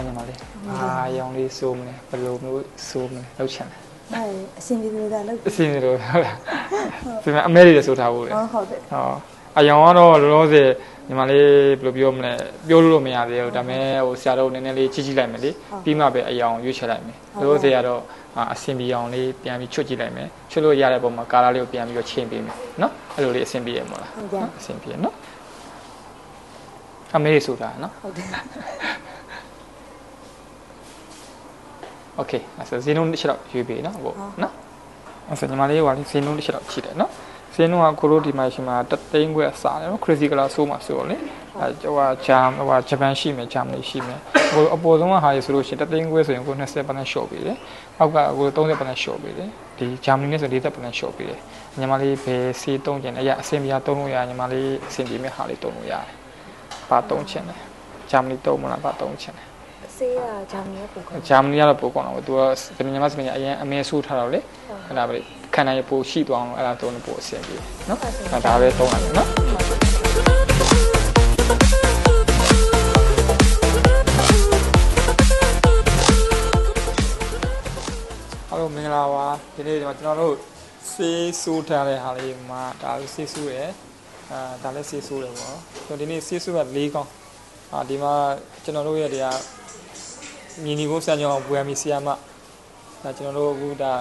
ညီမလေးအာရောင်လေးစိုးမလဲဘယ်လိုမျိုးစိုးမလဲလောက်ချင်တယ်ဟုတ်အရှင်ပြည်သူကလောက်အစင်းလို့ဟုတ်လားဒီမှာအမဲတွေစိုးထားဖို့လေဟုတ်တယ်ဟောအယောင်ကတော့လောလောဆယ်ညီမလေးဘယ်လိုပြောမလဲပြောလို့မရသေးဘူးဒါပေမဲ့ဟိုဆရာတို့နည်းနည်းလေးကြည့်ကြည့်လိုက်မယ်လေပြီးမှပဲအယောင်ရွေးချယ်လိုက်မယ်လောလောဆယ်ကတော့အစင်ပြေအောင်လေးပြန်ပြီးချွတ်ကြည့်လိုက်မယ်ချွတ်လို့ရတဲ့ပုံမှာကာလာလေးကိုပြန်ပြီးတော့ချိန်ပေးမယ်နော်အဲ့လိုလေးအစင်ပြေရမို့လားဟုတ်ကဲ့အစင်ပြေနော်အမဲတွေစိုးထားနော်ဟုတ်တယ်โอเคအဲ့ဆိုဇင်းလုံးတစ်ချက်တော့ရွေးပေးနော်ဟုတ်နော်အဲ့ဆိုညီမလေးကဇင်းလုံးတစ်ချက်တော့ကြည့်တယ်နော်ဇင်းလုံးကကိုလိုဒီမှာရှိမှာတသိန်းခွဲအစားတယ်နော်ခရစီကလာဆိုးမှာဆိုတော့လေအဲဟိုဂျာဟိုဂျပန်ရှိမယ်ဂျာမနီရှိမယ်ဟိုအပေါ်ဆုံးကဟာရဆိုလို့ရှိရင်တသိန်းခွဲဆိုရင်ကို20% short ပေးတယ်အောက်ကကို30% short ပေးတယ်ဒီဂျာမနီနဲ့ဆို40% short ပေးတယ်ညီမလေးဘယ်စီးသုံးကျင်လဲအဆင်ပြေသုံးလို့ရညီမလေးအဆင်ပြေမဲ့ဟာလေးသုံးလို့ရတယ်ပါသုံးချင်တယ်ဂျာမနီသုံးမလားပါသုံးချင်တယ်ဆေးကဂျာမနီကပိုကောဂျာမနီကတော့ပိုကောင်းတော့သူကညီမစပင်ကအရင်အမဲဆိုးထားတော့လေအဲ့ဒါပဲခန္ဓာရပိုရှိသွားအောင်အဲ့ဒါသုံးလို့ပိုအဆင်ပြေနော်ဒါပဲသုံးရတယ်နော်အားလုံးမင်္ဂလာပါဒီနေ့ကျွန်တော်တို့ဆေးဆိုးထားတဲ့ဟာလေးမှာဒါဆေးဆိုးရယ်ဒါလည်းဆေးဆိုးတယ်ပေါ့ကျွန်တော်ဒီနေ့ဆေးဆိုးက၄កောင်းဒီမှာကျွန်တော်တို့ရဲ့တရားမြင်းဒီကိုစံကြောင်းပွဲမီဆီယာမဒါကျွန်တော်တို့အခုဒါ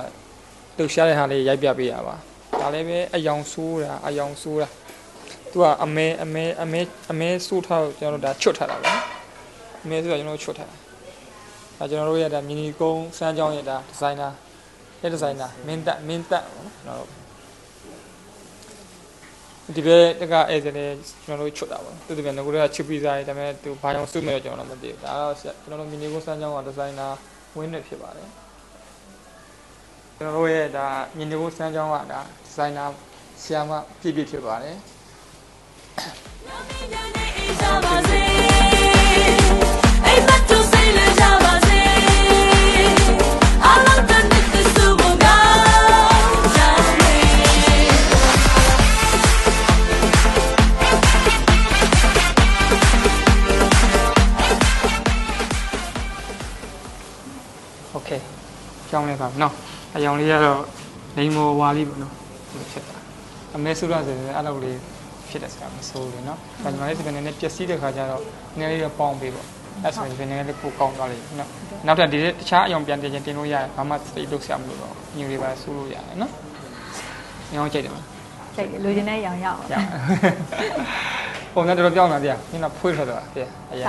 လှူရှားတဲ့ဟာလေးရိုက်ပြပေးရပါဒါလည်းပဲအယောင်ဆိုးတာသူကအမဲဆိုးထားကျွန်တော်တို့ဒါချွတ်ထားတာပဲအမဲဆိုတော့ကျွန်တော်တို့ချွတ်ထားတာဒါကျွန်တော်တို့ရဲ့ဒါမြင်းဒီကုန်းစံကြောင်းရဲ့ဒါဒီဇိုင်နာမင်းတက်ကျွန်တော်တို့ဒီဘက်တကအဲ့ဒါလည်းကျွန်တော်တို့ချွတ်တာပါသူဒီဘက်ငကိုတွေကချစ်ပြီးစားတယ်ဒါပေမဲ့သူဘာကြောင့်စုမဲ့တော့ကျွန်တော်တော့မသိဘူးဒါတော့ကျွန်တော်တို့မီနီကိုစမ်းကြောင်းကဒီဇိုင်နာဝင်းနေဖြစ်ပါတယ်ကျွန်တော်တို့ရဲ့ဒါမီနီကိုစမ်းကြောင်းကဒါဒီဇိုင်နာဆီယာမပြည့်ဖြစ်ပါတယ်โอเคကြောင်းလေးပါနော်အယောင်လေးကတော့လိမ်မော်ဝါလေးပေါ့နော်ဖြစ်တာအမဲဆိုတော့ဆိုရင်အဲ့လိုလေးဖြစ်တယ်ဆိုတာမဆိုးဘူးနော်ဒါကြောင့်လည်းဒီကနေနဲ့ပျက်စီးတဲ့ခါကျတော့နည်းနည်းလေးပေါင်းပေးပေါ့အဲ့ဆိုရင်ဒီနည်းနည်းလေးပိုကောင်းသွားလိမ့်နော်နောက်ထပ်ဒီတခြားအယောင်ပြန်တင်ချင်းတင်လို့ရတယ်ဘာမှစိတ်လုပ်ဆရာမလို့တော့ညူလေးပါဆိုးလို့ရတယ်နော်ညောင်းကြိတ်တယ်မလားကြိတ်လိုချင်တဲ့ရောင်ရအောင်ပုံစံတော်တော်ပြောင်းလာတရားညနာဖွေးထွက်သွားတရားအရာ